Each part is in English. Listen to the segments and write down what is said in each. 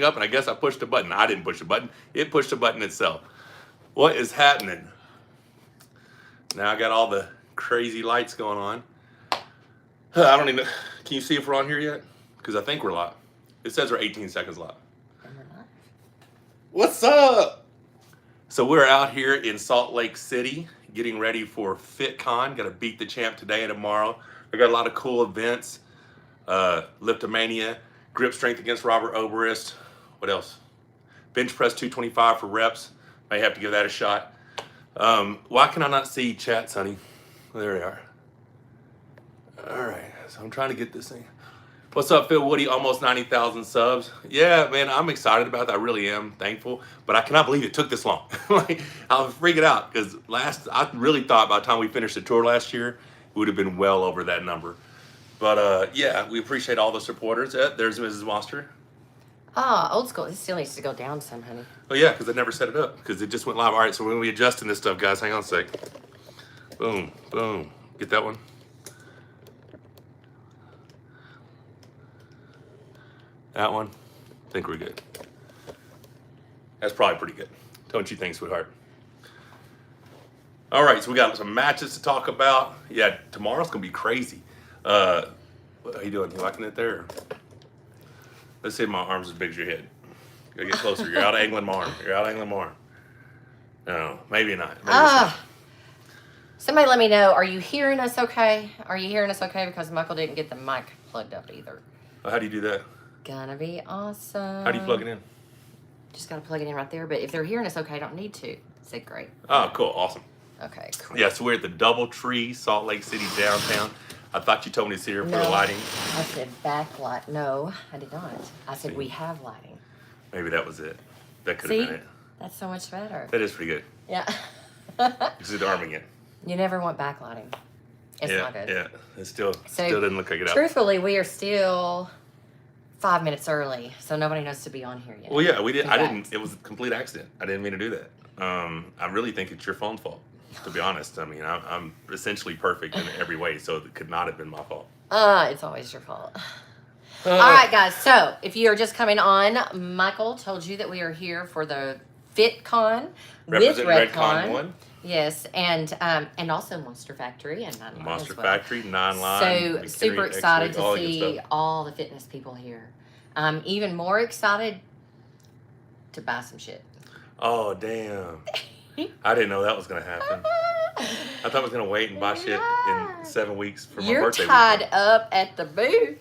up, and I guess I pushed a button. I didn't push a button. It pushed a button itself. What is happening? Now I got all the crazy lights going on. I don't even know. Can you see if we're on here yet? Because I think we're live. It says we're 18 seconds live. What's up? So we're out here in Salt Lake City getting ready for FITCON. Got to beat the champ today and tomorrow. We got a lot of cool events. Liftomania, grip strength against Robert Oberist. What else? Bench press 225 for reps. May have to give that a shot. Why can I not see chat, Sonny? There we are. All right, so I'm trying to get this thing. What's up, Phil Woody? Almost 90,000 subs. Yeah, man, I'm excited about that. I really am thankful, but I cannot believe it took this long. Like, I was freaking out because I really thought by the time we finished the tour last year, it would have been well over that number. But yeah, we appreciate all the supporters. There's Mrs. Monster. Ah, old school. It still needs to go down some, honey. Oh yeah, because I never set it up because it just went live. All right, so we're gonna be adjusting this stuff, guys. Hang on a sec. Boom, boom. Get that one. That one. I think we're good. That's probably pretty good. Don't you think, sweetheart? All right, so we got some matches to talk about. Yeah, tomorrow's gonna be crazy. What are you doing? You liking it there? Let's see if my arm's as big as your head. Gotta get closer. You're out of angling my arm. You're out of angling my arm. No, maybe not. Maybe somebody let me know. Are you hearing us okay? Are you hearing us okay? Because Michael didn't get the mic plugged up either. Oh, how do you do that? Gonna be awesome. How do you plug it in? Just gotta plug it in right there. But if they're hearing us okay, I don't need to. Say great. Oh, cool. Awesome. Okay, cool. Yeah, so we're at the Doubletree, Salt Lake City, downtown. I thought you told me to sit here for the lighting. I said backlight. No, I did not. I said we have lighting. Maybe that was it. That could have been it. That's so much better. That is pretty good. Yeah. It's arming it. You never want backlighting. It's not good. Yeah, it still didn't look like it. Truthfully, we are still 5 minutes early, so nobody knows to be on here yet. Well, yeah, we did. I didn't. It was a complete accident. I didn't mean to do that. I really think it's your phone's fault. To be honest, I mean, I'm essentially perfect in every way, so it could not have been my fault. It's always your fault. All right, guys. So if you are just coming on, Michael told you that we are here for the FITCON with Redcon 1. Yes, and also Monster Factory and 9 Line. Monster Factory, 9 Line. So super excited to see all the fitness people here. I'm even more excited to buy some shit. Oh, damn. I didn't know that was going to happen. I thought I was going to wait and buy shit in 7 weeks for my birthday. You're tied up at the booth.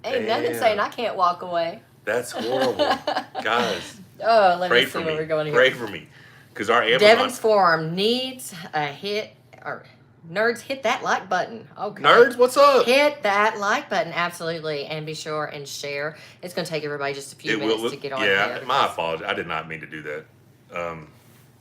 Ain't nothing saying I can't walk away. That's horrible. Guys. Oh, let me see where we're going here. Pray for me. Because our Amazon... Devon's Forum needs a hit... or nerds, hit that like button. Okay. Nerds, what's up? Hit that like button, absolutely. And be sure and share. It's going to take everybody just a few minutes to get on there. Yeah, my apologies. I did not mean to do that.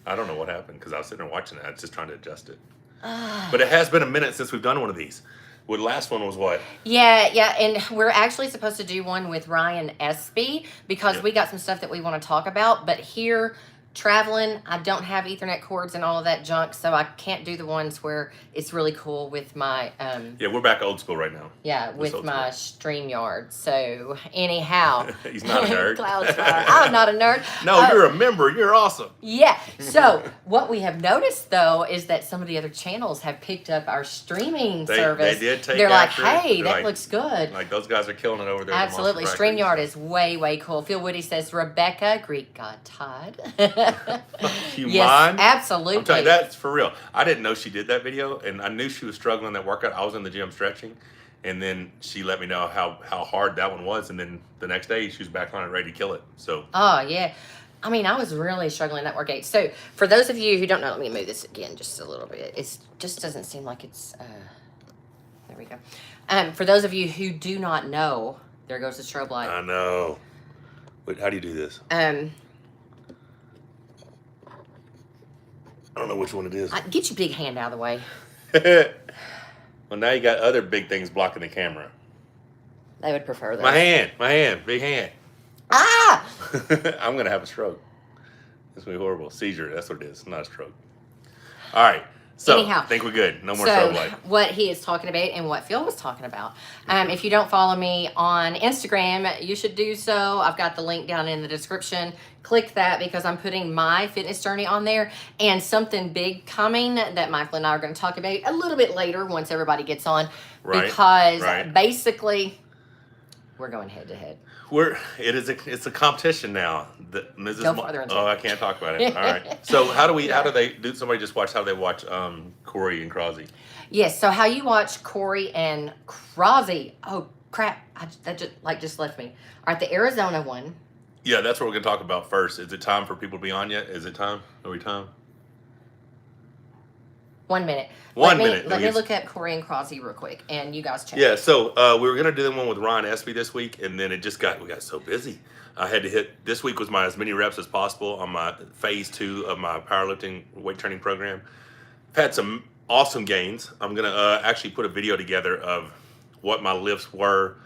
I don't know what happened because I was sitting there watching that. I was just trying to adjust it. But it has been a minute since we've done one of these. Well, the last one was what? Yeah, and we're actually supposed to do one with Ryan Espy because we got some stuff that we want to talk about. But here, traveling, I don't have Ethernet cords and all of that junk, so I can't do the ones where it's really cool with my... yeah, we're back old school right now. Yeah, with my StreamYard. So, anyhow. He's not a nerd. I'm not a nerd. No, you're a member. You're awesome. Yeah. So, what we have noticed, though, is that some of the other channels have picked up our streaming service. They did take They're like, after hey, it. that looks good. Like, those guys are killing it over there. Absolutely. StreamYard is way, way cool. Phil Woody says, Rebecca, Greek God Todd. You yes, mind? Absolutely. I'm telling you, that's for real. I didn't know she did that video, and I knew she was struggling that workout. I was in the gym stretching, and then she let me know how hard that one was, and then the next day she was back on it ready to kill it. So. Oh, yeah. I mean, I was really struggling that workout. So, for those of you who don't know, let me move this again just a little bit. It just doesn't seem like it's... there we go. For those of you who do not know, there goes the strobe light. I know. Wait, how do you do this? I don't know which one it is. Get your big hand out of the way. Well, now you got other big things blocking the camera. They would prefer that. My hand, big hand. Ah! I'm going to have a stroke. It's going to be horrible. Seizure, that's what it is, not a stroke. All right. So, anyhow, I think we're good. No more so strobe light. what he is talking about and what Phil was talking about. If you don't follow me on Instagram, you should do so. I've got the link down in the description. Click that because I'm putting my fitness journey on there and something big coming that Michael and I are going to talk about a little bit later once everybody gets on. Right, Because right. basically, we're going head to head. It's a competition now. Go farther into I can't talk about it. All right. So how do somebody just watch how they watch Corey and Krasi? Yes, so how you watch Corey and Krasi. Oh crap, that just left me. All right, the Arizona one. Yeah, that's what we're gonna talk about first. Is it time for people to be on yet? Is it time? Are we time? 1 minute. One minute. Let me look at Corey and Krasi real quick, and you guys check. Yeah, so we were gonna do the one with Ryan Espy this week, and then we got so busy. I had to hit. This week was as many reps as possible on my phase 2 of my powerlifting weight training program. I've had some awesome gains. I'm gonna actually put a video together of what my lifts were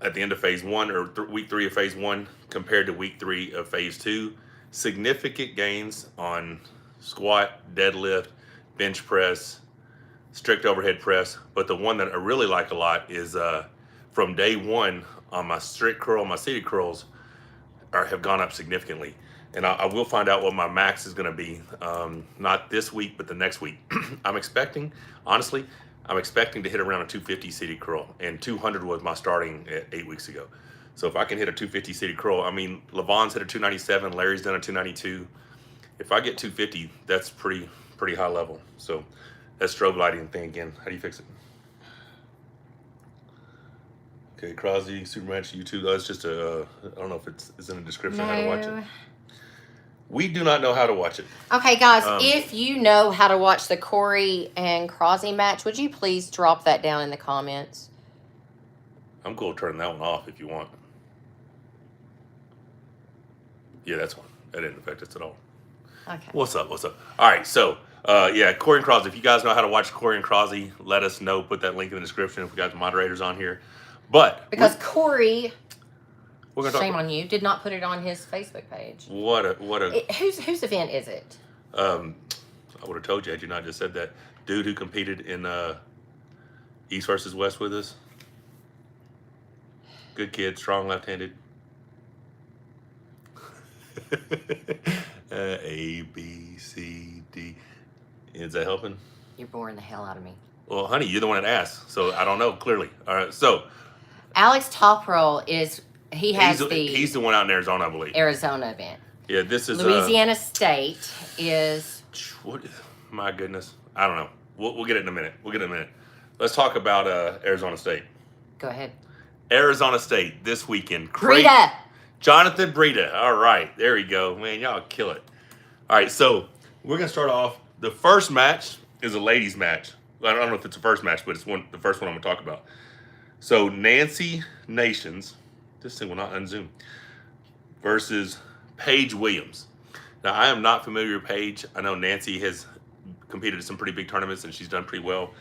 at the end of phase 1 or week 3 of phase 1 compared to week 3 of phase 2. Significant gains on squat, deadlift, bench press, strict overhead press, but the one that I really like a lot is from day 1 on my strict curl, my seated curls have gone up significantly. And I will find out what my max is gonna be, not this week, but the next week. I'm expecting to hit around a 250 seated curl, and 200 was my starting 8 weeks ago. So if I can hit a 250 seated curl, I mean, Levon's hit a 297, Larry's done a 292. If I get 250, that's pretty high level. So that strobe lighting thing again, how do you fix it? Okay, Krasi, Supermatch, YouTube. That's just I don't know if it's in the description how to watch it. We do not know how to watch it. Okay, guys, if you know how to watch the Corey and Krasi match, would you please drop that down in the comments? I'm cool turning that one off if you want. Yeah, that's one. That didn't affect us at all. Okay. What's up? All right, so yeah, Corey and Krasi. If you guys know how to watch Corey and Krasi, let us know. Put that link in the description if we got the moderators on here. But because Corey, shame on you, did not put it on his Facebook page. Whose event is it? I would have told you had you not just said that. Dude who competed in East versus West with us. Good kid, strong left-handed. A, B, C, D. Is that helping? You're boring the hell out of me. Well, honey, you're the one that asked, so I don't know, clearly. All right, so. Alex Toprol he's the one out in Arizona, I believe. Arizona event. Yeah, this is Louisiana State is. My goodness, I don't know. We'll get it in a minute. Let's talk about Arizona State. Go ahead. Arizona State this weekend. Breda. Jonathan Breda. All right, there we go. Man, y'all kill it. All right, so we're gonna start off. The first match is a ladies' match. I don't know if it's the first match, but it's the first one I'm gonna talk about. So Nancy Nations, this thing will not unzoom, versus Paige Williams. Now, I am not familiar with Paige. I know Nancy has competed in some pretty big tournaments and she's done pretty well.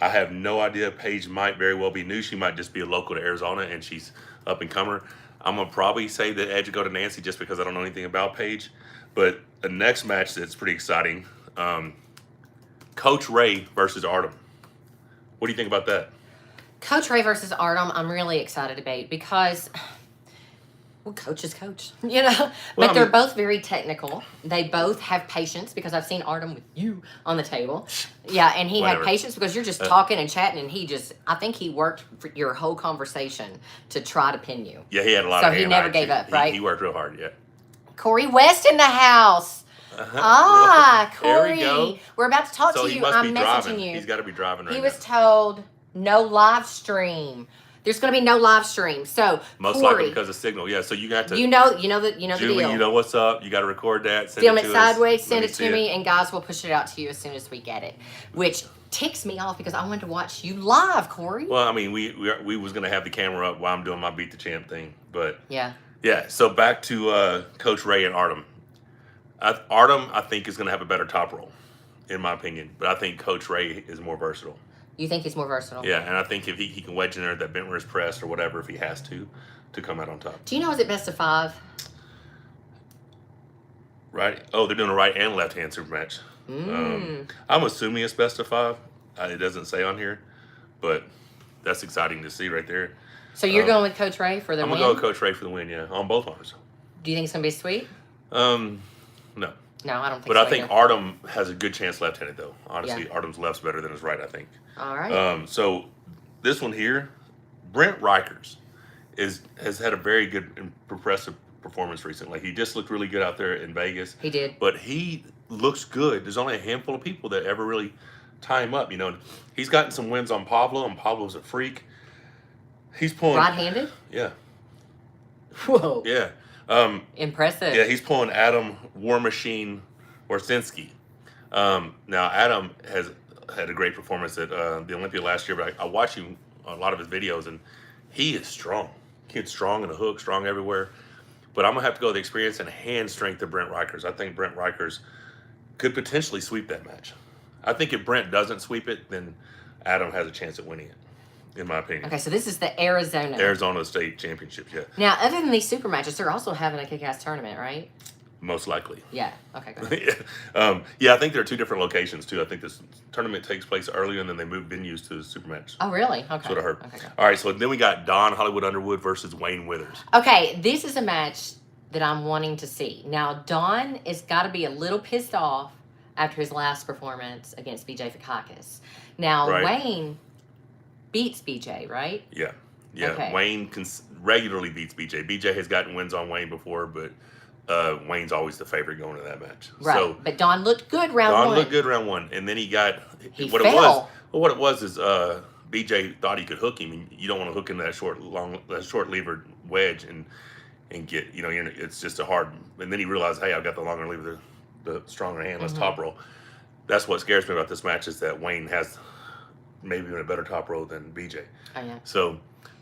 I have no idea. Paige might very well be new. She might just be a local to Arizona and she's up and comer. I'm gonna probably say the edge go to Nancy just because I don't know anything about Paige. But the next match that's pretty exciting, Coach Ray versus Artem. What do you think about that? Coach Ray versus Artem, I'm really excited about because, well, coach is coach, you know. But they're both very technical. They both have patience because I've seen Artem with you on the table. Yeah, and he had patience because you're just talking and chatting, and I think he worked for your whole conversation to try to pin you. Yeah, he had a lot of So he never gave up, right? He worked real hard, yeah. Corey West in the house. Corey. There we go. We're about to talk So to he you. must I'm be messaging driving. you. He's got to be driving right now. He was told no live stream. There's going to be no live stream. So most Corey, likely because of signal. Yeah, so you got to. You know the Julie, deal. you know what's up. You got to record that. Film it sideways. Send it to me, and guys, we'll push it out to you as soon as we get it. Which ticks me off because I wanted to watch you live, Corey. Well, I mean, we was going to have the camera up while I'm doing my Beat the Champ thing, but yeah. So back to Coach Ray and Artem. Artem, I think, is going to have a better top roll, in my opinion. But I think Coach Ray is more versatile. You think he's more versatile? Yeah, and I think if he can wedge in there that bent wrist press or whatever, if he has to come out on top. Do you know, is it best of 5? Right? Oh, they're doing a right and left hand super match. I'm assuming it's best of 5. It doesn't say on here, but that's exciting to see right there. So you're going with Coach Ray for the win? I'm going to go with Coach Ray for the win, yeah, on both arms. Do you think it's going to be sweet? No. No, I don't think but so. I think either. Artem has a good chance left-handed, though. Honestly, Yeah. Artem's left's better than his right, I think. All right. So this one here, Brent Rakers has had a very good and impressive performance recently. He just looked really good out there in Vegas. He did. But he looks good. There's only a handful of people that ever really tie him up. You know, he's gotten some wins on Pablo, and Pablo's a freak. He's pulling Right-handed? Yeah. Whoa. Yeah. Impressive. Yeah, he's pulling Adam War Machine Warzinski. Now Adam has had a great performance at the Olympia last year, but I watch him on a lot of his videos, and he is strong. Kid's strong in the hook, strong everywhere. But I'm gonna have to go with the experience and hand strength of Brent Rakers. I think Brent Rakers could potentially sweep that match. I think if Brent doesn't sweep it, then Adam has a chance at winning it, in my opinion. Okay, so this is the Arizona State Championship, yeah. Now, other than these super matches, they're also having a kick-ass tournament, right? Most likely. Yeah. Okay, go ahead. Yeah, I think there are 2 different locations, too. I think this tournament takes place earlier, and then they move venues to the super match. Oh, really? Okay. That's what I heard. Okay, go. All right, so then we got Don Hollywood Underwood versus Wayne Withers. Okay, this is a match that I'm wanting to see. Now, Don has got to be a little pissed off after his last performance against BJ Fikakis. Now, Right. Wayne beats BJ, right? Yeah. Yeah, Okay. Wayne regularly beats BJ. BJ has gotten wins on Wayne before, but Wayne's always the favorite going to that match. Right. So but Don looked good round Don one. looked good round 1, and then he got He what fell. What it was is BJ thought he could hook him, and you don't want to hook into that short levered wedge and get, you know, it's just a hard. And then he realized, hey, I've got the longer lever, the stronger hand. Let's top roll. That's what scares me about this match, is that Wayne has maybe even a better top roll than BJ. Oh, yeah. So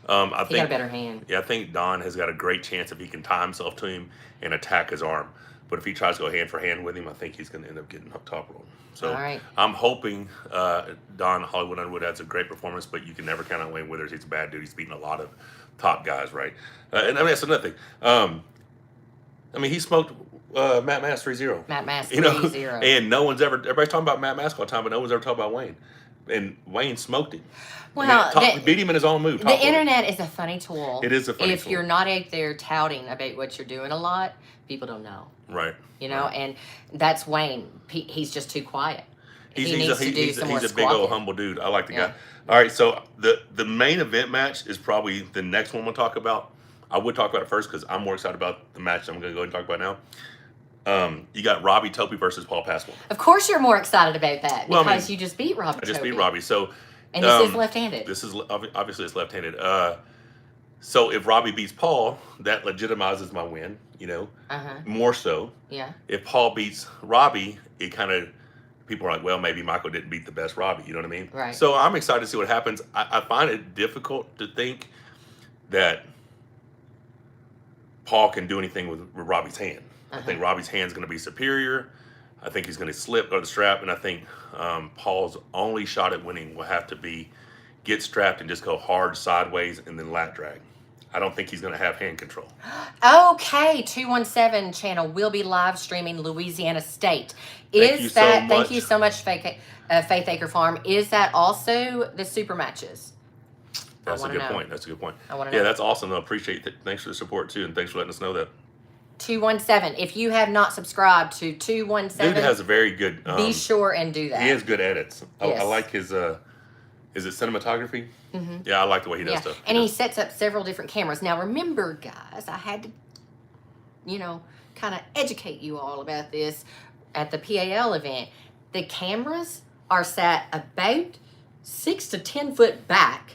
I He think got a better hand. Yeah, I think Don has got a great chance if he can tie himself to him and attack his arm. But if he tries to go hand for hand with him, I think he's going to end up getting top roll. So All right. I'm hoping Don Hollywood Underwood has a great performance, but you can never count on Wayne Withers. He's a bad dude. He's beating a lot of top guys, right? And I mean, that's another thing. I mean, he smoked Matt Mass 3-0. Matt Mass 3-0. You know, and no one's ever, everybody's talking about Matt Mass all the time, but no one's ever talking about Wayne. And Wayne smoked him. Well, beat him in his own move. The internet is a funny tool. It is a funny If tool. you're not out there touting about what you're doing a lot, people don't know. Right. You know, Right. and that's Wayne. He's just too quiet. He needs to do some more He's a big old squawking. humble dude. I like the Yeah. guy. All right, so the main event match is probably the next one we'll talk about. I would talk about it first because I'm more excited about the match I'm going to go ahead and talk about now. You got Robbie Topie versus Paul Passmore. Of course you're more excited about that Well, I because mean, you just beat Robbie. I just beat Topie. Robbie. So And this is left-handed. This is obviously it's left-handed. So if Robbie beats Paul, that legitimizes my win. You know, more so. Yeah. If Paul beats Robbie, it kind of, people are like, well, maybe Michael didn't beat the best Robbie. You know what I mean? Right. So I'm excited to see what happens. I find it difficult to think that Paul can do anything with Robbie's hand. I think Robbie's hand's going to be superior. I think he's going to slip or the strap, and I think Paul's only shot at winning will have to be get strapped and just go hard sideways and then lat drag. I don't think he's going to have hand control. Okay, 217 channel will be live streaming Louisiana State. Thank you so much. Thank you so much, Faith Acre Farm. Is that also the super matches? That's a good point. That's a good point. I want to know. Yeah, that's awesome. I appreciate it. Thanks for the support too, and thanks for letting us know that. 217. If you have not subscribed to 217, Dude has a very good. be sure and do that. He has good edits. Yes. I like his. Is it cinematography? Yeah, I like the way he does stuff. And he sets up several different cameras. Now, remember, guys, I had to, you know, kind of educate you all about this at the PAL event. The cameras are sat about 6 to 10 foot back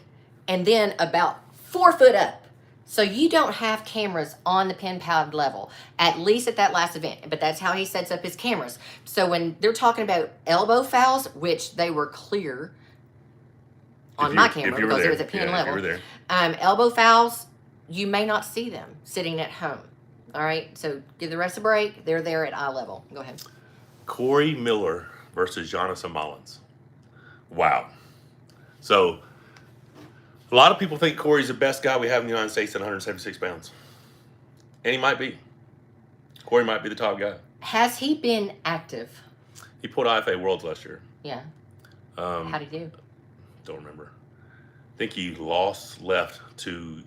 and then about 4 foot up. So you don't have cameras on the pin pad level, at least at that last event. But that's how he sets up his cameras. So when they're talking about elbow fouls, which they were clear on my camera because it was at pin level. If you were there. Elbow fouls, you may not see them sitting at home. All right, so give the rest a break. They're there at eye level. Go ahead. Corey Miller versus Giannis Amolins. Wow. So a lot of people think Corey's the best guy we have in the United States at 176 pounds. And he might be. Corey might be the top guy. Has he been active? He pulled IFA Worlds last year. Yeah. How'd he do? Don't remember. I think he left to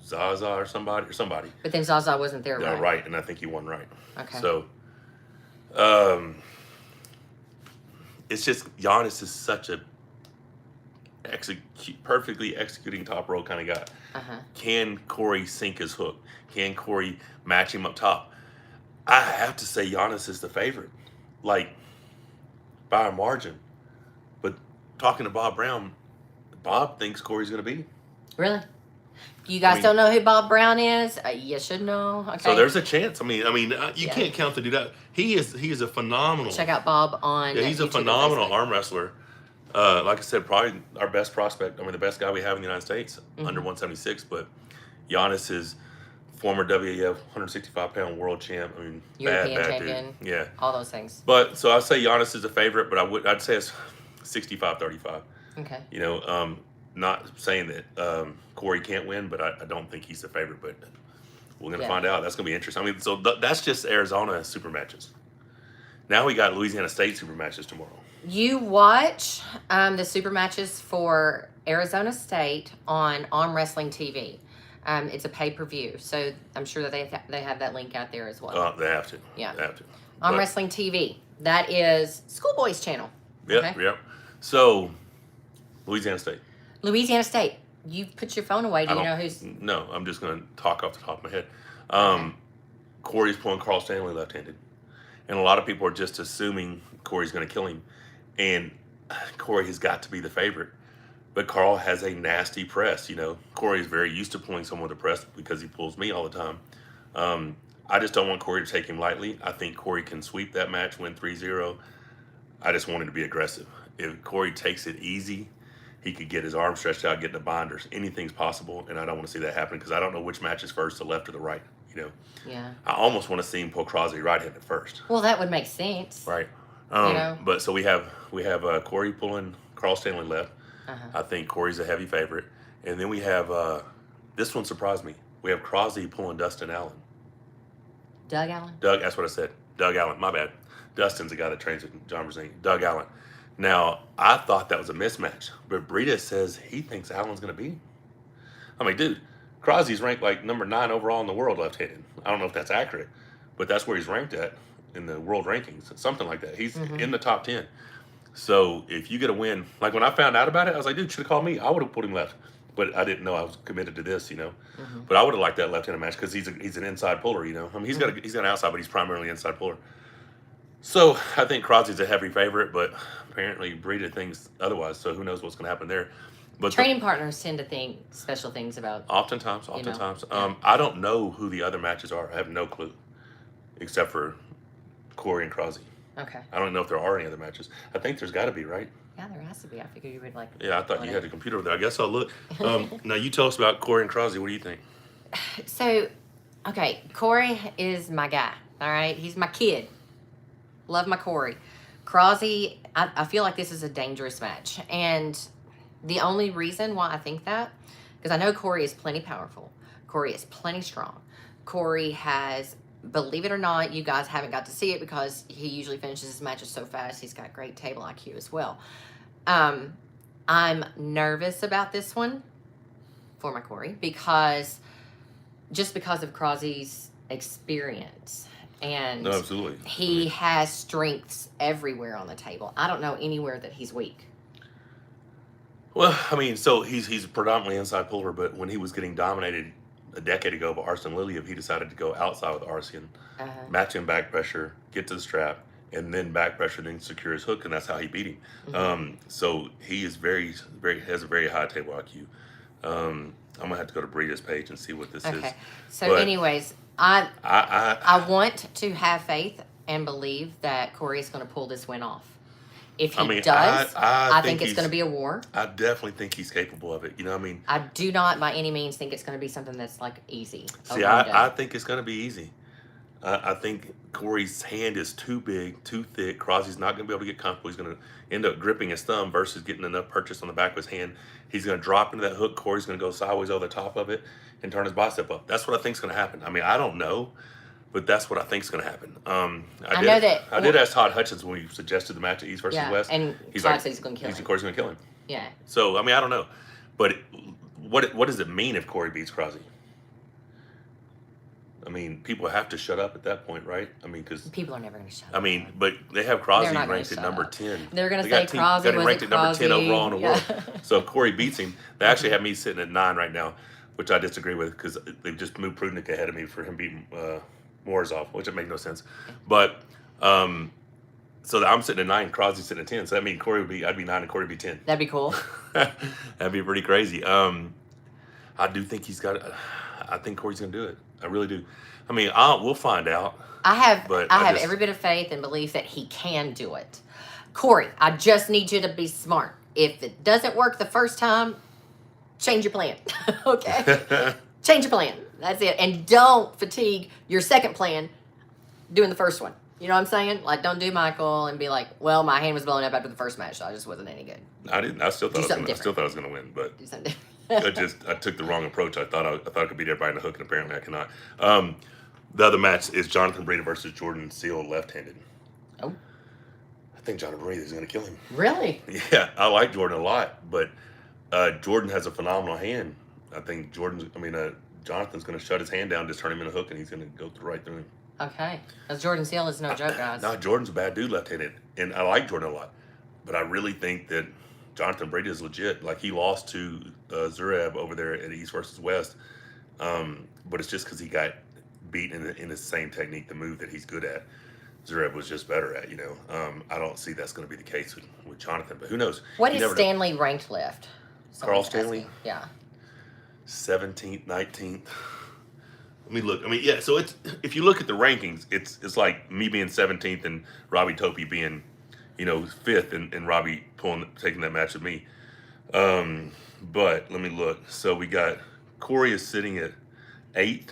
Zaza or somebody. But then Zaza wasn't there, Yeah, right? right, and I think he won right. Okay. So, it's just Giannis is such a perfectly executing top row kind of guy. Can Corey sink his hook? Can Corey match him up top? I have to say Giannis is the favorite, like by a margin. But talking to Bob Brown, Bob thinks Corey's going to beat him. Really? You guys don't know who Bob Brown is? You should know. Okay. So there's a chance. You can't count to do that. He is a phenomenal. Check out Bob on. Yeah, he's a phenomenal arm wrestler. Like I said, probably our best prospect. The best guy we have in the United States, under 176. But Giannis is former WAF 165-pound world champ. European bad champion. dude. Yeah. All those things. But so I say Giannis is a favorite, but I'd say it's 65-35. Okay. Not saying that Corey can't win, but I don't think he's the favorite. But we're going to find out. That's going to be interesting. So that's just Arizona super matches. Now we got Louisiana State super matches tomorrow. You watch the super matches for Arizona State on ArmWrestlingTV. It's a pay-per-view, so I'm sure that they have that link out there as well. They have to. Yeah. They have to. ArmWrestlingTV. That is Schoolboy's channel. Yep, okay? Yep. So, Louisiana State. Louisiana State. You put your phone away. Do you know who's... No, I'm just going to talk off the top of my head. Corey's pulling Carl Stanley left-handed. And a lot of people are just assuming Corey's going to kill him. And Corey has got to be the favorite. But Carl has a nasty press. Corey is very used to pulling someone with a press because he pulls me all the time. I just don't want Corey to take him lightly. I think Corey can sweep that match, win 3-0. I just want him to be aggressive. If Corey takes it easy, he could get his arm stretched out, get in the binders. Anything's possible, and I don't want to see that happen because I don't know which match is first, the left or the right. Yeah. I almost want to see him pull Krasi right-handed first. Well, that would make sense. Right. But so we have Corey pulling Carl Stanley left. I think Corey's a heavy favorite, and then we have this one surprised me. We have Krasi pulling Dustin Allen. Doug Allen. That's what I said. Doug Allen. My bad. Dustin's the guy that trains with John Warzinski. Doug Allen. Now, I thought that was a mismatch, but Breda says he thinks Allen's going to beat him. Dude, Krasi's ranked like number 9 overall in the world left-handed. I don't know if that's accurate, but that's where he's ranked at in the world rankings, something like that. He's in the top 10. So if you get a win, like when I found out about it, I was like, dude, should have called me. I would have put him left, but I didn't know I was committed to this, But I would have liked that left-handed match because he's an inside puller, he's got an outside, but he's primarily inside puller. So I think Krasi's a heavy favorite, but apparently Breda thinks otherwise. So who knows what's going to happen there? But training partners tend to think special things about. Oftentimes. I don't know who the other matches are. I have no clue, except for Corey and Krasi. Okay. I don't know if there are any other matches. I think there's got to be, right? Yeah, there has to be. I figured you would like. Yeah, I thought you had the computer over there. I guess I'll look. Now you tell us about Corey and Krasi. What do you think? So, okay, Corey is my guy. All right, he's my kid. Love my Corey. Krasi, I feel like this is a dangerous match. And the only reason why I think that, because I know Corey is plenty powerful. Corey is plenty strong. Corey has, believe it or not, you guys haven't got to see it because he usually finishes his matches so fast. He's got great table IQ as well. I'm nervous about this one for my Corey because of Krasi's experience. And no, absolutely. He has strengths everywhere on the table. I don't know anywhere that he's weak. Well, so he's predominantly inside puller, but when he was getting dominated a decade ago by Arsene Liliev, he decided to go outside with Arsene, match him back pressure, get to the strap, and then back pressure, then secure his hook, and that's how he beat him. So he is has a very high table IQ. I'm gonna have to go to Breda's page and see what this is. Okay. So, anyways, I want to have faith and believe that Corey is going to pull this win off. If he does, I think it's going to be a war. I definitely think he's capable of it. I do not by any means think it's going to be something that's like easy. See, I think it's going to be easy. I think Corey's hand is too big, too thick. Krasi's not going to be able to get comfortable. He's going to end up gripping his thumb versus getting enough purchase on the back of his hand. He's going to drop into that hook. Corey's going to go sideways over the top of it and turn his bicep up. That's what I think is going to happen. I don't know, but that's what I think is going to happen. I did ask Todd Hutchins when we suggested the match at East versus West. And he's Todd like, says he's going to kill him. Of course, going to kill him. Yeah. So I mean, I don't know, but what does it mean if Corey beats Krasi? I mean, people have to shut up at that point, right? I mean, because people are never going to shut up. I mean, but they have Krasi ranked at number 10. They're going to say Krasi got him was ranked at number 10 overall in the world. Yeah. So if Corey beats him, they actually have me sitting at 9 right now, which I disagree with because they've just moved Prudnik ahead of me for him beating Morozov, which it makes no sense. But so I'm sitting at 9, Krasi's sitting at 10. So that means I'd be 9 and Corey would be 10. That'd be cool. That'd be pretty crazy. I do think I think Corey's gonna do it. I really do. I mean, we'll find out. I have every bit of faith and belief that he can do it. Corey, I just need you to be smart. If it doesn't work the first time, change your plan. Okay? Change your plan. That's it. And don't fatigue your second plan doing the first one. You know what I'm saying? Like, don't do Michael and be like, well, my hand was blown up after the first match, so I just wasn't any good. I still thought I was gonna win, but do something different. I took the wrong approach. I thought I could beat everybody in the hook, and apparently I cannot. The other match is Jonathan Breda versus Jordan Sill, left-handed. Oh. I think Jonathan Breda is going to kill him. Really? Yeah, I like Jordan a lot, but Jordan has a phenomenal hand. I think Jonathan's going to shut his hand down, just turn him in a hook, and he's going to go right through him. Okay. Because Jordan Sill is no joke, guys. No, Jordan's a bad dude left-handed, and I like Jordan a lot. But I really think that Jonathan Breda is legit. Like, he lost to Zurab over there at East versus West, but it's just because he got beat in the same technique, the move that he's good at. Zurab was just better at, I don't see that's going to be the case with Jonathan, but who knows? What is Stanley ranked left? Carl Stanley? Yeah. 17th, 19th. Let me look. I mean, yeah, so if you look at the rankings, it's like me being 17th and Robbie Topie being, 5th and Robbie taking that match with me. But let me look. So we got Corey is sitting at 8th.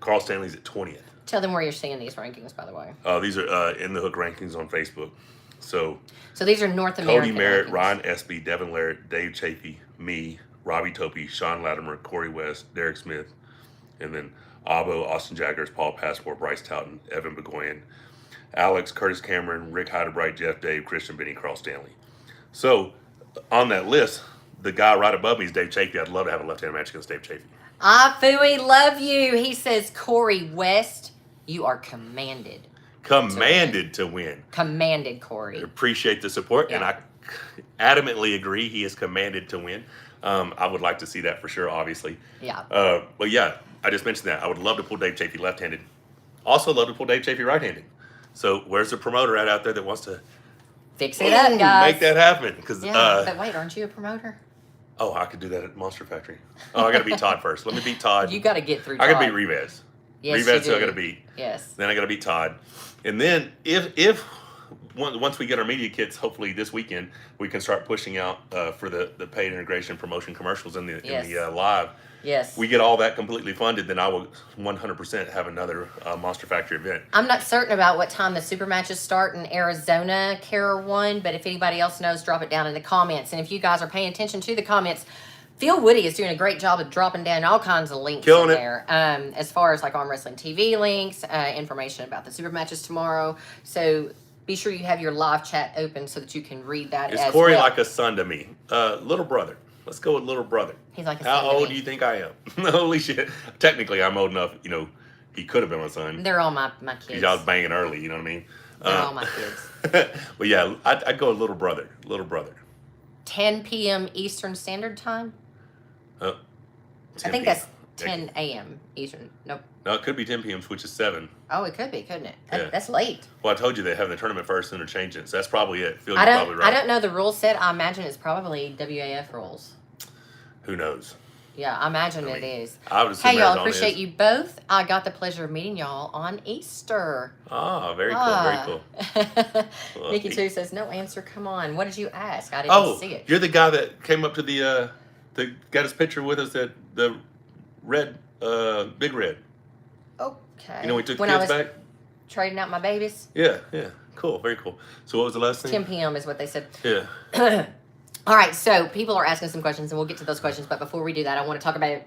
Carl Stanley's at 20th. Tell them where you're seeing these rankings, by the way. These are In the Hook rankings on Facebook. So these are North American Cody Merritt, rankings. Ryan Espy, Devin Larrett, Dave Chaffee, me, Robbie Topie, Sean Latimer, Corey West, Derek Smith, and then Abo, Austin Jaggers, Paul Passmore, Bryce Touton, Evan Begoyan, Alex, Curtis Cameron, Rick Heidebright, Jeff Dave, Christian Benny, Carl Stanley. So on that list, the guy right above me is Dave Chaffee. I'd love to have a left-hand match against Dave Chaffee. Fooey, love you. He says, Corey West, you are commanded. To win. Commanded, Corey. Appreciate the support, Yeah. and I adamantly agree he is commanded to win. I would like to see that for sure, obviously. Yeah. But yeah, I just mentioned that. I would love to pull Dave Chaffee left-handed. Also love to pull Dave Chaffee right-handed. So where's the promoter out there that wants to Fix it up, guys. make that happen? But wait, aren't you a promoter? Oh, I could do that at Monster Factory. Oh, I got to beat Todd first. Let me beat Todd. You got to get through Todd. I got to beat Rivez. Yes, Rivez, you do. I got to beat. Yes. Then I got to beat Todd. And then if once we get our media kits, hopefully this weekend, we can start pushing out for the paid integration promotion commercials in the live. Yes. We get all that completely funded, then I will 100% have another Monster Factory event. I'm not certain about what time the super matches start in Arizona, Kara 1, but if anybody else knows, drop it down in the comments. And if you guys are paying attention to the comments, Phil Woody is doing a great job of dropping down all kinds of links in there. As far as like Arm Wrestling TV links, information about the super matches tomorrow. So be sure you have your live chat open so that you can read that as well. Is Corey like a son to me? Little brother. Let's go with little brother. He's like a son How to old me. do you think I am? Holy shit. Technically, I'm old enough, he could have been my son. They're all my kids. Because I was banging early, you know what I mean? They're all my kids. But yeah, I'd go with little brother. 10 p.m. Eastern Standard Time? I think that's 10 a.m. Eastern. Nope. No, it could be 10 p.m., which is 7. Oh, it could be, couldn't it? Yeah. That's late. Well, I told you they have the tournament first and they're changing it, so that's probably it. Phil, I you're probably right. don't know the rule set. I imagine it's probably WAF rules. Who knows? Yeah, I imagine it is. I would Hey, y'all, appreciate you both. I got the pleasure of meeting y'all on Easter. Ah, very cool, very cool. Well, Nikki, too, says, no answer. Come on. What did you ask? I didn't see it. You're the guy that came up to the got his picture with us at the red, Big Red. Okay. We took the kids back? Trading out my babies? Yeah. Cool, very cool. So what was the last thing? 10 p.m. is what they said. Yeah. All right, so people are asking some questions, and we'll get to those questions. But before we do that, I want to talk about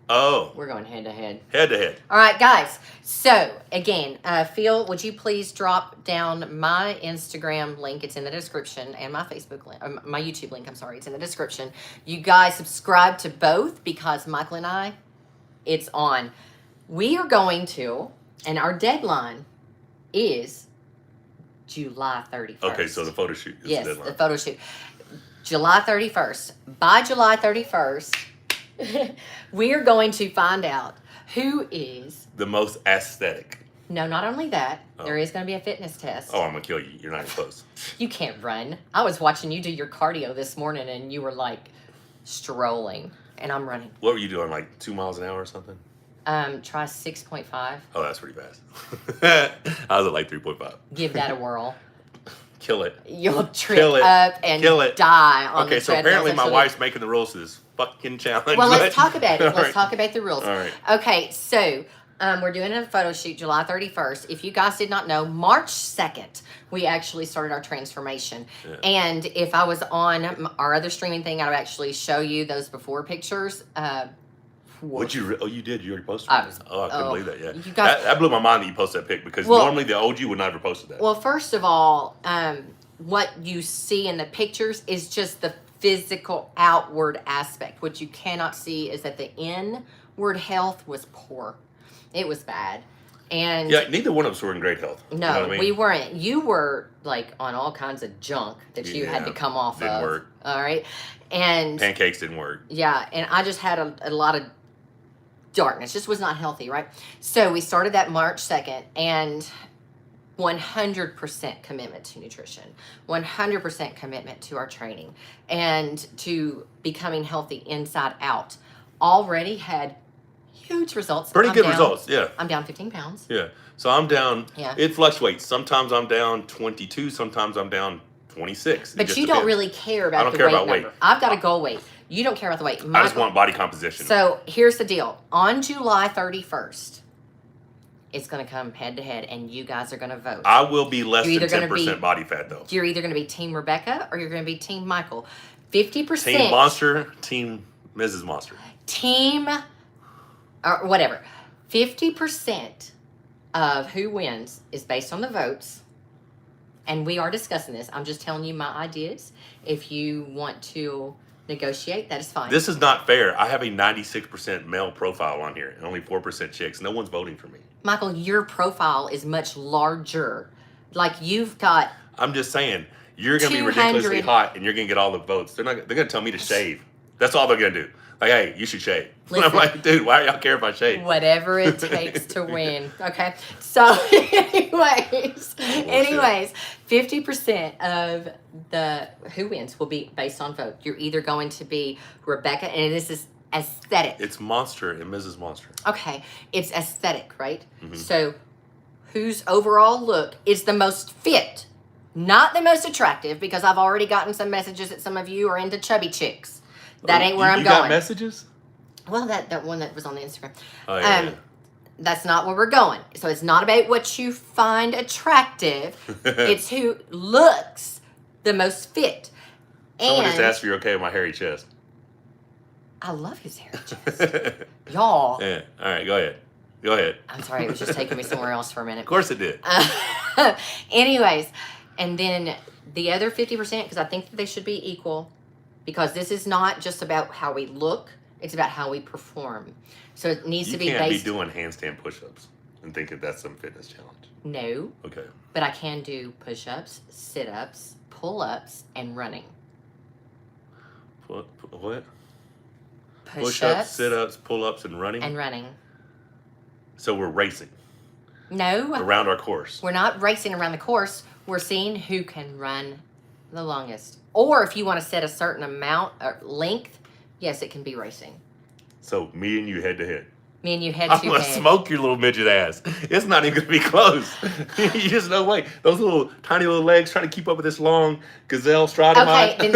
Oh. We're going head to head. Head to head. All right, guys. So, again, Phil, would you please drop down my Instagram link? It's in the description, and my Facebook link, my YouTube link, I'm sorry, it's in the description. You guys subscribe to both because Michael and I, it's on. We are going to, and our deadline is July 31st. Okay, so the photo shoot is yes, the deadline. the photo shoot. July 31st. By July 31st, we are going to find out who is the most aesthetic. No, not only that, there is going to be a fitness test. Oh, I'm going to kill you. You're not even close. You can't run. I was watching you do your cardio this morning and you were like strolling and I'm running. What were you doing, like 2 miles an hour or something? Try 6.5. Oh, that's pretty fast. I was at like 3.5. Give that a whirl. Kill it. You'll trip Kill it. up and Kill it. die on Okay, the so treadmill. apparently my wife's making the rules to this fucking challenge. Well, let's talk about it. All Let's right. talk about the rules. All right. Okay, so we're doing a photo shoot July 31st. If you guys did not know, March 2nd, we actually started our transformation. Yeah. And if I was on our other streaming thing, I would actually show you those before pictures. Would you? Oh, you did. You already posted. I it. I couldn't believe that. Yeah, you guys- that blew my mind that you posted that pic because normally the old you would not have posted that. Well, first of all, what you see in the pictures is just the physical outward aspect. What you cannot see is that the inward health was poor. It was bad. And yeah, neither one of us were in great health. no, you know what I mean? we weren't. You were like on all kinds of junk that you had to come off didn't of. work. All right. And Pancakes didn't work. yeah, and I just had a lot of darkness. Just was not healthy, right? So we started that March 2nd and 100% commitment to nutrition, 100% commitment to our training and to becoming healthy inside out. Already had huge results. Pretty good results, yeah. I'm down 15 pounds. Yeah. So I'm down. Yeah. It fluctuates. Sometimes I'm down 22. Sometimes I'm down 26. But you don't really care about the weight number. I've got a goal weight. You don't care about the weight. I just want body composition. So here's the deal. On July 31st, it's going to come head to head, and you guys are going to vote. I will be less You're than either 10% body fat, though. You're either going to be Team Rebecca or you're going to be Team Michael. 50%. Team Monster, Team Mrs. Monster. Team, or whatever. 50% of who wins is based on the votes. And we are discussing this. I'm just telling you my ideas. If you want to negotiate, that is fine. This is not fair. I have a 96% male profile on here and only 4% chicks. No one's voting for me. Michael, your profile is much larger. Like you've got. I'm just saying, you're going to be ridiculously hot and you're going to get all the votes. They're going to tell me to shave. That's all they're going to do. Like, hey, you should shave. Listen, I'm like, dude, why do y'all care if I shave? Whatever it takes to win. Okay. So anyways, 50% of the who wins will be based on vote. You're either going to be Rebecca, and this is aesthetic. It's Monster and Mrs. Monster. Okay. It's aesthetic, right? Mm-hmm. So whose overall look is the most fit, not the most attractive, because I've already gotten some messages that some of you are into chubby chicks. That ain't where I'm going. You got messages? Well, that one that was on the Instagram. Oh, yeah. That's not where we're going. So it's not about what you find attractive. It's who looks the most fit. Someone just asked if you're okay with my hairy chest. I love his hairy chest. Y'all. Yeah. All right, go ahead. Go ahead. I'm sorry, it was just taking me somewhere else for a minute. Of course it did. Anyways, and then the other 50%, because I think that they should be equal, because this is not just about how we look, it's about how we perform. So it needs to be based... You can't be doing handstand push-ups and thinking that's some fitness challenge. No. Okay. But I can do push-ups, sit-ups, pull-ups, and running. What? Push-ups, Push-ups, sit-ups, pull-ups, and running? And running. So we're racing. No. Around our course. We're not racing around the course. We're seeing who can run the longest. Or if you want to set a certain amount or length, yes, it can be racing. So me and you head to head. Me and you head I'm to gonna head. smoke your little midget ass. It's not even gonna be close. You just no way. Those little tiny little legs trying to keep up with this long gazelle stride of mine. Okay,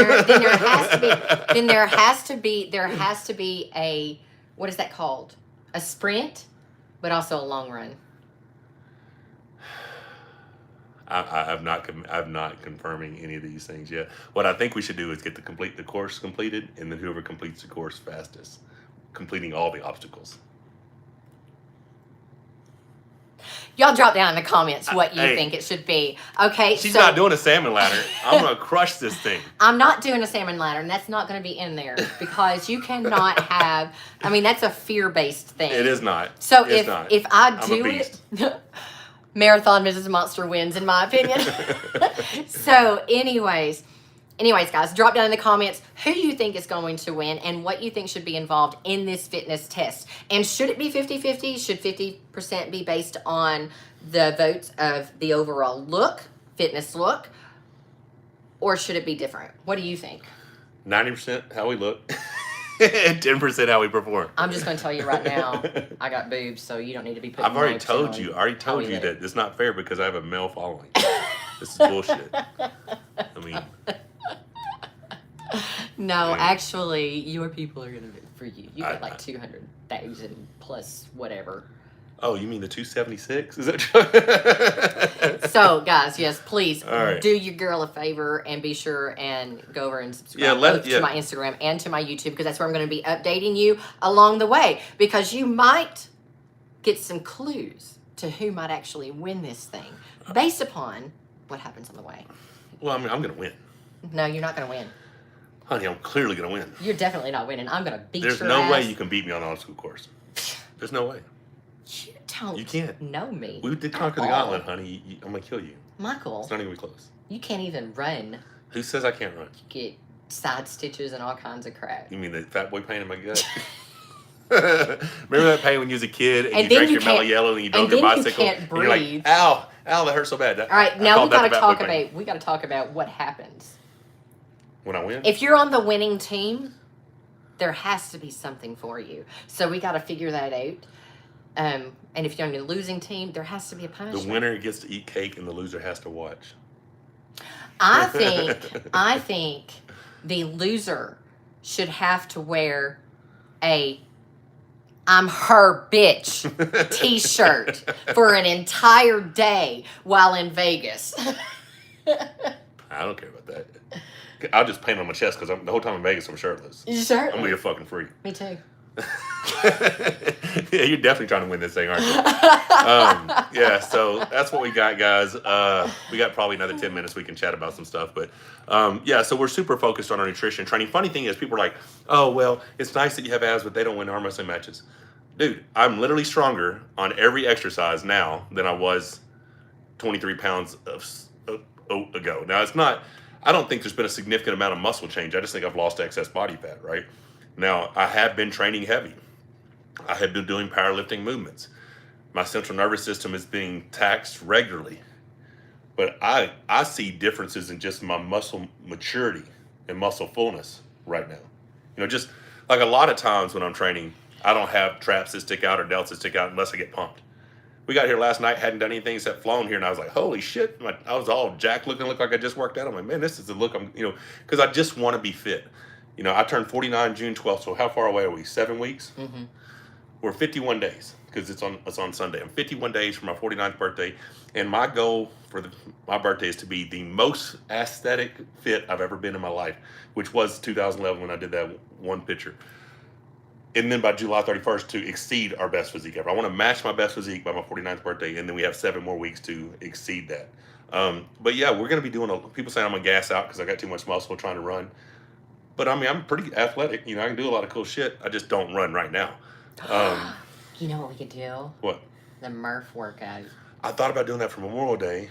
then there has to be a, what is that called? A sprint, but also a long run. I'm not confirming any of these things yet. What I think we should do is get the course completed, and then whoever completes the course fastest completing all the obstacles. Y'all drop down in the comments what you think it should be. Okay, she's not doing a salmon ladder. I'm going to crush this thing. I'm not doing a salmon ladder, and that's not going to be in there because you cannot have, I mean, that's a fear-based thing. It is not. So if I do it, Marathon Mrs. Monster wins, in my opinion. So anyways, guys, drop down in the comments who you think is going to win and what you think should be involved in this fitness test. And should it be 50-50? Should 50% be based on the votes of the overall look, fitness look? Or should it be different? What do you think? 90% how we look. And 10% how we perform. I'm just going to tell you right now, I got boobs, so you don't need to be putting I've already told you look. that it's not fair because I have a male following. This is bullshit. I mean... No, actually, your people are going to vote for you. You got like 200,000 plus whatever. Oh, you mean the 276? Is that true? So, guys, yes, please right. do your girl a favor and be sure and go over and subscribe to my Instagram and to my YouTube because that's where I'm going to be updating you along the way because you might get some clues to who might actually win this thing based upon what happens on the way. Well, I mean, I'm going to win. No, you're not going to win. Honey, I'm clearly going to win. You're definitely not winning. I'm going to beat your ass. There's no way you can beat me on an obstacle course. There's no way. You don't. You can't. Know me. We did conquer the gauntlet, honey. I'm going to kill you. Michael. It's not even close. You can't even run. Who says I can't run? You get side stitches and all kinds of crap. You mean the fat boy pain in my gut? Remember that pain when you was a kid and you drank your Mellow Yellow and you drove your bicycle? You can't breathe. And you're like, ow, that hurts so bad. All right, now we got to talk about what happens. When I win? If you're on the winning team, there has to be something for you. So we got to figure that out. And if you're on the losing team, there has to be a punishment. The winner gets to eat cake and the loser has to watch. I think the loser should have to wear a "I'm her bitch" t-shirt for an entire day while in Vegas. I don't care about that. I'll just paint on my chest because the whole time in Vegas I'm shirtless. You sure? I'm gonna be a fucking freak. Me too. Yeah, you're definitely trying to win this thing, aren't you? Yeah, so that's what we got, guys. We got probably another 10 minutes we can chat about some stuff, but yeah, so we're super focused on our nutrition training. Funny thing is, people are like, "Oh, well, it's nice that you have abs, but they don't win arm wrestling matches." Dude, I'm literally stronger on every exercise now than I was 23 pounds ago. Now, it's not. I don't think there's been a significant amount of muscle change. I just think I've lost excess body fat, right? Now, I have been training heavy. I have been doing powerlifting movements. My central nervous system is being taxed regularly. But I see differences in just my muscle maturity and muscle fullness right now. You know, just like a lot of times when I'm training, I don't have traps that stick out or delts that stick out unless I get pumped. We got here last night, hadn't done anything except flown here, and I was like, holy shit. I was all jacked looking, looked like I just worked out. I'm like, man, this is the look I'm, because I just want to be fit. You know, I turned 49 June 12th, so how far away are we? 7 weeks? Mm-hmm. We're 51 days, because it's on Sunday. I'm 51 days from my 49th birthday, and my goal for my birthday is to be the most aesthetic fit I've ever been in my life, which was 2011 when I did that one picture. And then by July 31st to exceed our best physique ever. I want to match my best physique by my 49th birthday, and then we have 7 more weeks to exceed that. But yeah, we're going to be doing, people say I'm going to gas out because I got too much muscle trying to run. But I mean, I'm pretty athletic. You know, I can do a lot of cool shit. I just don't run right now. You know what we could do? What? The Morph workout. I thought about doing that for Memorial Day.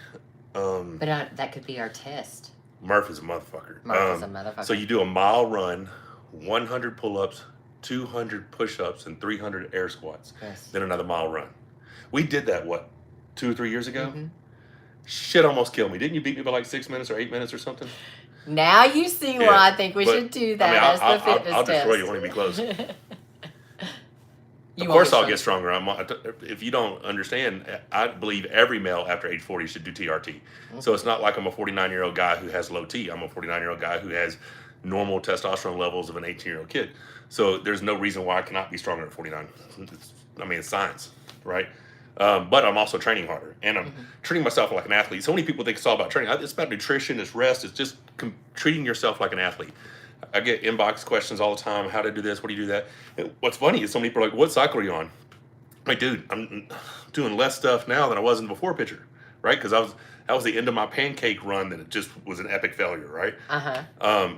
But that could be our test. Morph is a motherfucker. Morph is a motherfucker. So you do a mile run, 100 pull-ups, 200 push-ups, and 300 air squats. Yes. Then another mile run. We did that, 2 or 3 years ago? Mm-hmm. Shit almost killed me. Didn't you beat me by like 6 minutes or 8 minutes or something? Now you see why I think we should do that as the fitness test. I'll destroy you when we be close. Of course I'll get stronger. If you don't understand, I believe every male after age 40 should do TRT. Mm-hmm. So it's not like I'm a 49-year-old guy who has low T. I'm a 49-year-old guy who has normal testosterone levels of an 18-year-old kid. So there's no reason why I cannot be stronger at 49. It's science, right? But I'm also training harder, and I'm treating myself like an athlete. So many people think it's all about training. It's about nutrition, it's rest, it's just treating yourself like an athlete. I get inbox questions all the time. How to do this? What do you do that? And what's funny is so many people are like, what cycle are you on? I'm like, dude, I'm doing less stuff now than I was in the before picture, right? Because that was the end of my pancake run that it just was an epic failure, right?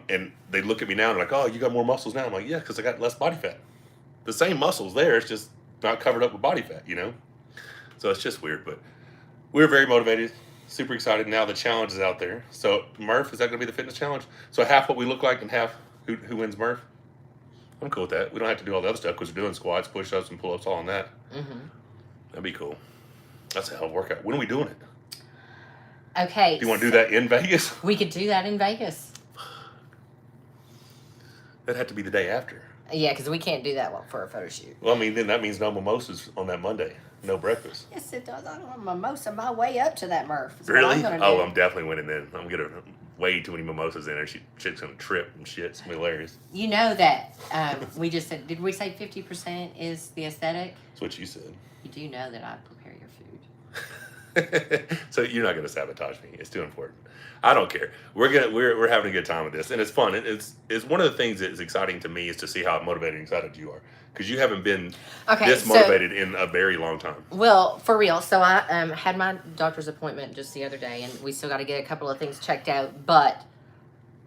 And they look at me now and they're like, oh, you got more muscles now. I'm like, yeah, because I got less body fat. The same muscles there, it's just not covered up with body fat, you know? So it's just weird, but we're very motivated, super excited. Now the challenge is out there. So Murph, is that going to be the fitness challenge? So half what we look like and half who wins Murph? I'm cool with that. We don't have to do all the other stuff because we're doing squats, push-ups, and pull-ups, all on that. That'd be cool. That's a hell of a workout. When are we doing it? Okay. Do you want to do that in Vegas? We could do that in Vegas. That'd have to be the day after. Yeah, because we can't do that one for a photo shoot. Well, I mean, then that means no mimosas on that Monday. No breakfast. Yes, it does. I don't want mimosa my way up to that Murph. Really? Oh, I'm definitely winning then. I'm going to get way too many mimosas in there. Shit's going to trip and shit. It's going to be hilarious. You know that we just said, did we say 50% is the aesthetic? That's what you said. You do know that I prepare your food. So you're not going to sabotage me. It's too important. I don't care. We're having a good time with this, and it's fun. It's one of the things that is exciting to me is to see how motivated and excited you are, because you haven't been this motivated in a very long time. Well, for real. So I had my doctor's appointment just the other day, and we still got to get a couple of things checked out. But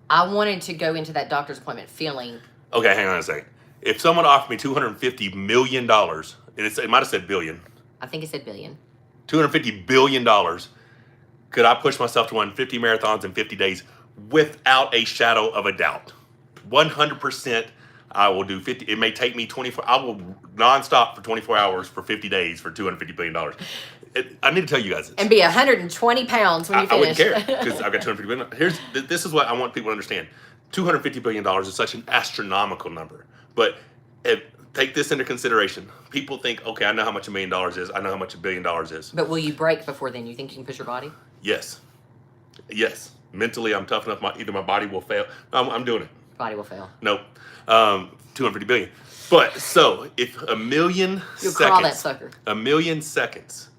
I wanted to go into that doctor's appointment feeling. Okay, hang on a second. If someone offered me $250 million, it might have said billion. I think it said billion. $250 billion. Could I push myself to run 50 marathons in 50 days without a shadow of a doubt? 100% I will do 50. It may take me 24. I will nonstop for 24 hours for 50 days for $250 billion. I need to tell you guys this. And be 120 pounds when you finish. I wouldn't care because I've got $250 billion. This is what I want people to understand. $250 billion is such an astronomical number. But take this into consideration. People think, okay, I know how much $1 million is. I know how much $1 billion is. But will you break before then? You think you can push your body? Yes. Mentally, I'm tough enough. Either my body will fail. I'm doing it. Body will fail. Nope. 250 billion. But so if a million You'll seconds, crawl that sucker. a million seconds,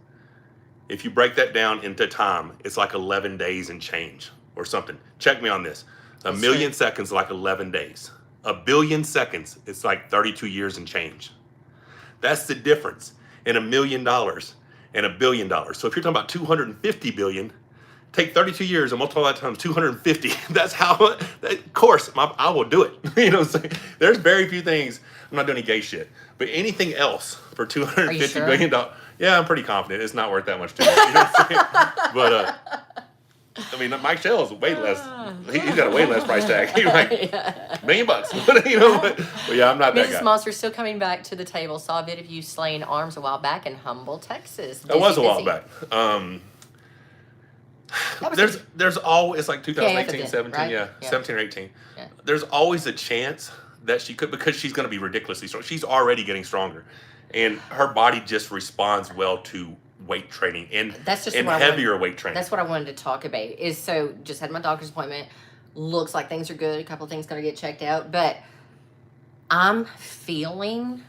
if you break that down into time, it's like 11 days and change or something. Check me on this. A million seconds is like 11 days. A billion seconds, it's like 32 years and change. That's the difference in $1 million and $1 billion. So if you're talking about 250 billion, take 32 years and multiply that times 250. That's how, of course, I will do it. You know what I'm saying? There's very few things, I'm not doing any gay shit, but anything else for $250 billion. Yeah, I'm pretty confident. It's not worth that much to me. You know what I'm saying? But, I mean, Mike Shell is way less. He's got a way less price tag. He's like $1 million. You know, but yeah, I'm not that guy. Mrs. Monster still coming back to the table. Saw a bit of you slaying arms a while back in Humble, Texas. That was a while back. There's always, it's like 2018, 17, right? Yeah, 17 or 18. Yeah. There's always a chance that she could, because she's going to be ridiculously strong. She's already getting stronger, and her body just responds well to weight training and heavier weight training. That's what I wanted to talk about. Is so just had my doctor's appointment. Looks like things are good. A couple of things got to get checked out, but I'm feeling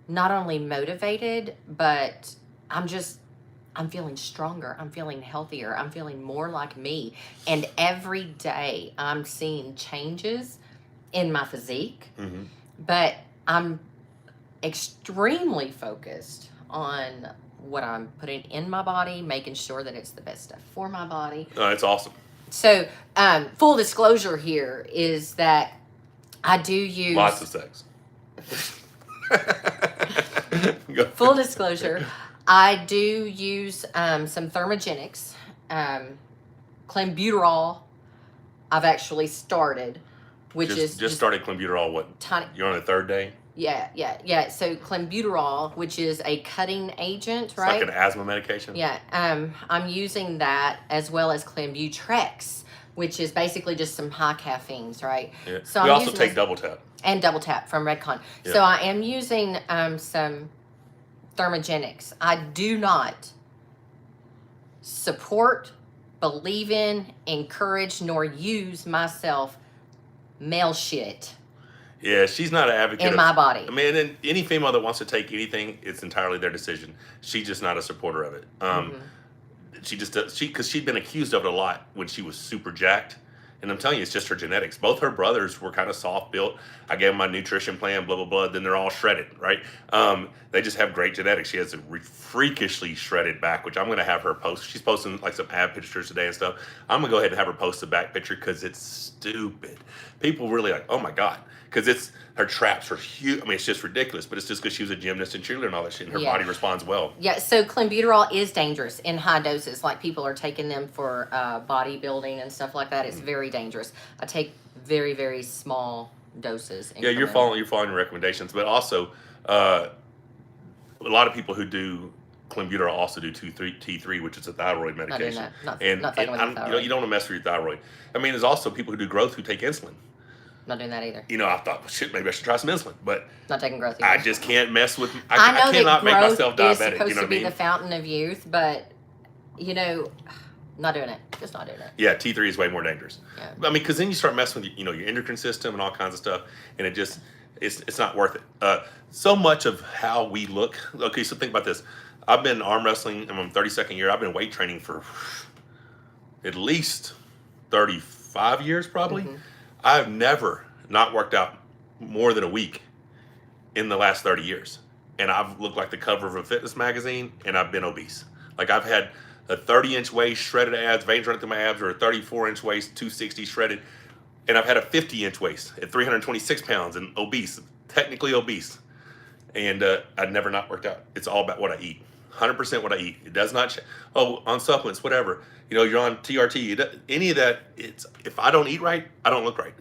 not only motivated, but I'm feeling stronger. I'm feeling healthier. I'm feeling more like me. And every day I'm seeing changes in my physique, but I'm extremely focused on what I'm putting in my body, making sure that it's the best stuff for my body. It's awesome. So, full disclosure here is that I do use... Lots of sex. Full disclosure, I do use some thermogenics. Clenbuterol, I've actually started, which is... Just started clenbuterol, what? Tiny, you're on the third day? Yeah. So clenbuterol, which is a cutting agent, It's right? like an asthma medication? Yeah. I'm using that as well as Clenbutrex, which is basically just some high caffeines, right? Yeah. So we I'm also take Double Tap. And Double Tap from Redcon. Yeah. So I am using some thermogenics. I do not support, believe in, encourage, nor use myself male shit. Yeah, she's not an advocate in my body. I mean, and any female that wants to take anything, it's entirely their decision. She's just not a supporter of it. She just does, because she'd been accused of it a lot when she was super jacked, And I'm telling you, it's just her genetics. Both her brothers were kind of soft built. I gave them my nutrition plan, blah, blah, blah. Then they're all shredded, right? They just have great genetics. She has a freakishly shredded back, which I'm going to have her post. She's posting like some ab pictures today and stuff. I'm going to go ahead and have her post the back picture because it's stupid. People really like, oh my God. Because her traps are huge. I mean, it's just ridiculous, but it's just because she was a gymnast and cheerleader and all that shit, and her body responds well. Yeah, so clenbuterol is dangerous in high doses. Like, people are taking them for bodybuilding and stuff like that. It's very dangerous. I take very, very small doses. Yeah, you're following your recommendations, but also a lot of people who do clenbuterol also do T3, which is a thyroid medication. Not doing that. You don't want to mess with your thyroid. I mean, there's also people who do growth who take insulin. Not doing that either. I thought, well, shit, maybe I should try some insulin, but not taking growth either. I just can't mess with. I cannot make myself diabetic. Is supposed to be the fountain of youth, but not doing it. Just not doing it. Yeah, T3 is way more dangerous. Yeah. I mean, because then you start messing with your endocrine system and all kinds of stuff, and it's not worth it. So much of how we look. Okay, so think about this. I've been arm wrestling. I'm in 32nd year. I've been weight training for at least 35 years, probably. Mm-hmm. I've never not worked out more than a week in the last 30 years. And I've looked like the cover of a fitness magazine, and I've been obese. Like, I've had a 30-inch waist, shredded abs, veins running through my abs, or a 34-inch waist, 260 shredded. And I've had a 50-inch waist at 326 pounds and obese, technically obese. And I've never not worked out. It's all about what I eat. 100% what I eat. It does not on supplements, whatever. You're on TRT. Any of that, if I don't eat right, I don't look right.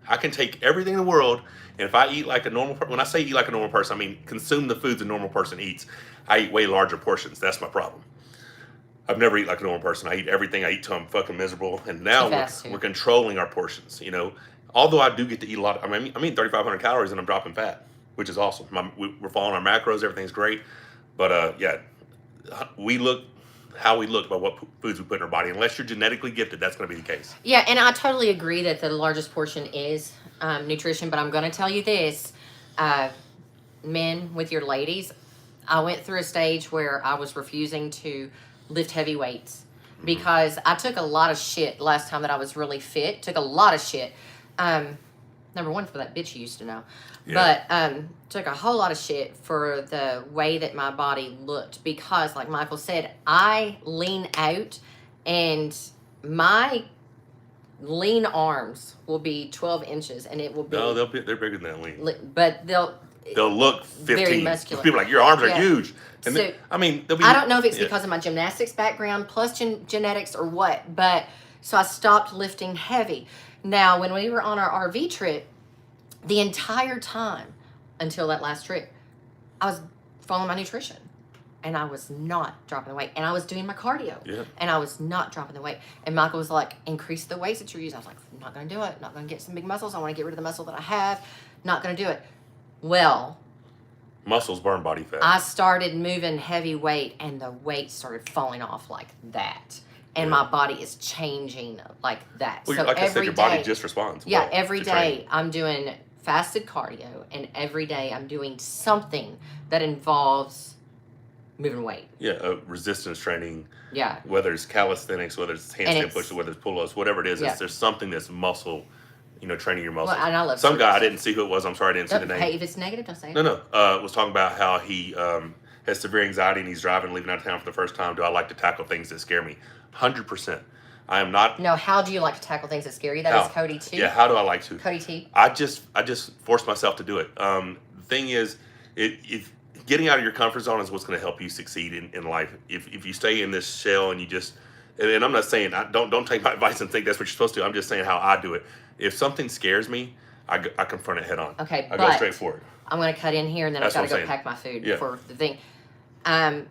I can take everything in the world, and if I eat like a normal person, when I say eat like a normal person, I mean consume the foods a normal person eats. I eat way larger portions. That's my problem. I've never eaten like a normal person. I eat everything. I eat till I'm fucking miserable. And now we're controlling our portions. Although I do get to eat a lot. I mean 3,500 calories, and I'm dropping fat, which is awesome. We're following our macros. Everything's great. But we look how we look by what foods we put in our body. Unless you're genetically gifted, that's going to be the case. Yeah, and I totally agree that the largest portion is nutrition. But I'm going to tell you this, men, with your ladies, I went through a stage where I was refusing to lift heavy weights because I took a lot of shit last time that I was really fit. Took a lot of shit. Number one, for that bitch you used to know. Yeah. But took a whole lot of shit for the way that my body looked because, like Michael said, I lean out and my lean arms will be 12 inches and it will be... No, they're bigger than that lean. But they'll look 15. Very muscular. People are like, your arms are huge. And so, I don't know if it's because of my gymnastics background plus genetics or what, but so I stopped lifting heavy. Now, when we were on our RV trip, the entire time until that last trip, I was following my nutrition and I was not dropping the weight and I was doing my cardio and I was not dropping the weight. And Michael was like, increase the weights that you're using. I was like, I'm not going to do it. Not going to get some big muscles. I want to get rid of the muscle that I have. Not going to do it. Well, muscles burn body fat. I started moving heavy weight and the weight started falling off like that. And my body is changing like that. Well, so like I said, your body just responds. Yeah, every day I'm doing fasted cardio, and every day I'm doing something that involves moving weight. Yeah, resistance training. Yeah. Whether it's calisthenics, whether it's handstand push, whether it's pull-ups, whatever it is, there's something that's muscle, training your muscles. Well, and I love some guy, I didn't see who it was. I'm sorry, I didn't see the name. Hey, if it's negative, don't say it. No. Was talking about how he has severe anxiety and he's driving, leaving out of town for the first time. Do I like to tackle things that scare me? 100%. I am not. No, how do you like to tackle things that scare you? That is Cody T. Yeah, how do I like to? Cody T. I just force myself to do it. The thing is, if getting out of your comfort zone is what's going to help you succeed in life. If you stay in this shell and you just, and I'm not saying, don't take my advice and think that's what you're supposed to. I'm just saying how I do it. If something scares me, I confront it head on. Okay, I go straight for it. I'm going to cut in here and then I've got to go pack my food for the thing.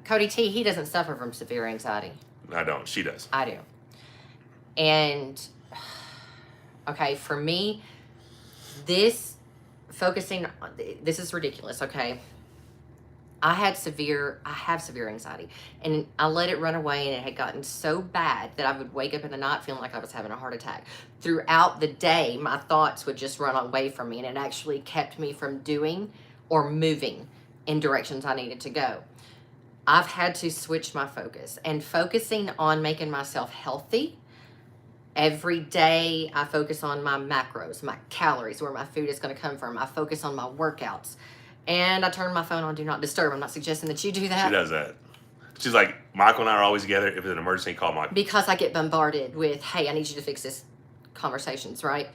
Cody T, he doesn't suffer from severe anxiety. I don't. She does. I do. And, okay, for me, this is ridiculous, okay? I have severe anxiety, and I let it run away, and it had gotten so bad that I would wake up in the night feeling like I was having a heart attack. Throughout the day, my thoughts would just run away from me, and it actually kept me from doing or moving in directions I needed to go. I've had to switch my focus, and focusing on making myself healthy Every day I focus on my macros, my calories, where my food is going to come from. I focus on my workouts. And I turn my phone on Do Not Disturb. I'm not suggesting that you do that. She does that. She's like, Michael and I are always together. If it's an emergency, call Michael. Because I get bombarded with, hey, I need you to fix this conversations, right?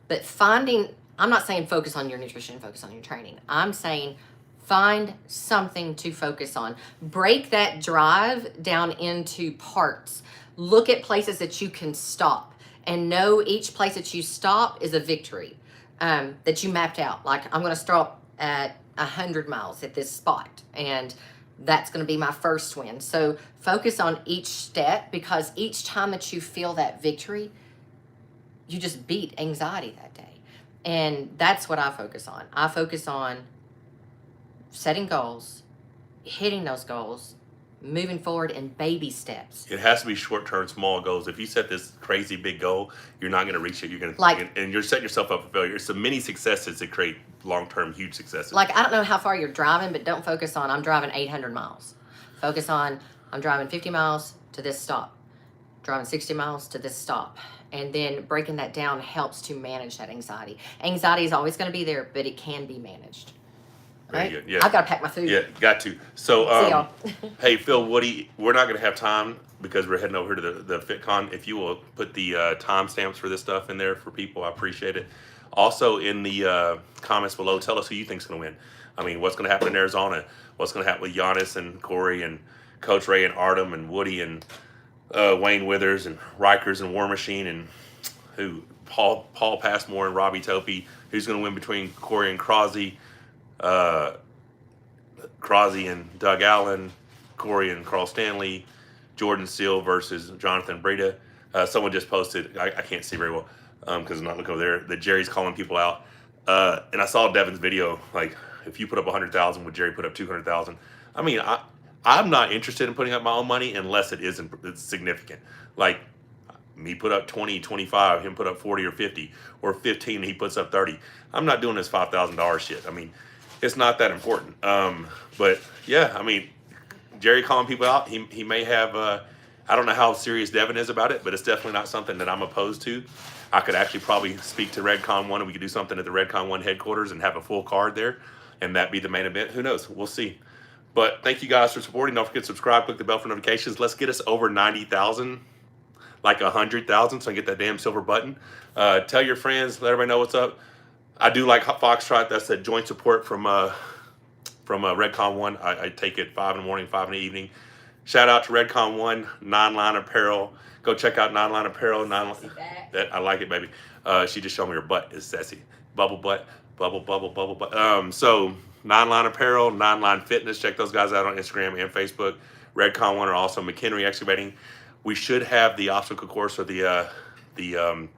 But I'm not saying focus on your nutrition, focus on your training. I'm saying find something to focus on. Break that drive down into parts. Look at places that you can stop and know each place that you stop is a victory that you mapped out. Like, I'm going to stop at 100 miles at this spot, and that's going to be my first win. So focus on each step, because each time that you feel that victory, you just beat anxiety that day. And that's what I focus on. I focus on setting goals, hitting those goals, moving forward in baby steps. It has to be short-term, small goals. If you set this crazy big goal, you're not going to reach it. You're going to and you're setting yourself up for failure. It's the mini successes that create long-term huge successes. Like, I don't know how far you're driving, but don't focus on I'm driving 800 miles. Focus on I'm driving 50 miles to this stop, driving 60 miles to this stop. And then breaking that down helps to manage that anxiety. Anxiety is always going to be there, but it can be managed. Very right? good. Yeah. I've got to pack my food. Yeah, got to. So, See y'all. hey, Phil, Woody, we're not going to have time because we're heading over to the FITCON. If you will put the timestamps for this stuff in there for people, I appreciate it. Also, in the comments below, tell us who you think's going to win. I mean, what's going to happen in Arizona? What's going to happen with Giannis and Corey and Coach Ray and Artem and Woody and Wayne Withers and Rakers and War Machine and Paul Passmore and Robbie Topie. Who's going to win between Corey and Krasi? Krasi and Doug Allen, Corey and Carl Stanley, Jordan Sill versus Jonathan Breda. Someone just posted, I can't see very well because I'm not looking over there, that Jerry's calling people out. And I saw Devin's video, like, if you put up 100,000, would Jerry put up 200,000? I mean, I'm not interested in putting up my own money unless it's significant. Like, me put up 20, 25, him put up 40 or 50, or 15, and he puts up 30. I'm not doing this $5,000 shit. I mean, it's not that important. But yeah, I mean, Jerry calling people out, he may have, I don't know how serious Devin is about it, but it's definitely not something that I'm opposed to. I could actually probably speak to Redcon 1 and we could do something at the Redcon 1 headquarters and have a full card there and that be the main event. Who knows? We'll see. But thank you guys for supporting. Don't forget to subscribe, click the bell for notifications. Let's get us over 90,000, like 100,000, so I can get that damn silver button. Tell your friends, let everybody know what's up. I do like Foxtrot. That's a joint support from Redcon 1. I take it 5 in the morning, 5 in the evening. Shout out to Redcon 1, 9-Line Apparel. Go check out 9-Line Apparel. I like it, baby. She just showed me her butt is sassy. Bubble butt, bubble butt. So 9-Line Apparel, 9-Line Fitness. Check those guys out on Instagram and Facebook. Redcon 1 are also McHenry Excavating. We should have the obstacle course or the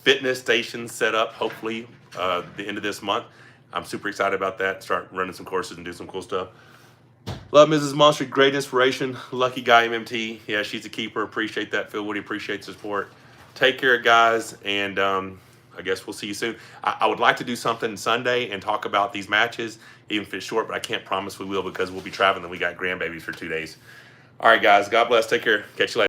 fitness station set up, hopefully, the end of this month. I'm super excited about that. Start running some courses and do some cool stuff. Love Mrs. Monster, great inspiration. Lucky guy MMT. Yeah, she's a keeper. Appreciate that. Phil Woody appreciates the support. Take care, guys, and I guess we'll see you soon. I would like to do something Sunday and talk about these matches, even if it's short, but I can't promise we will because we'll be traveling and we got grandbabies for 2 days. All right, guys. God bless. Take care. Catch you later.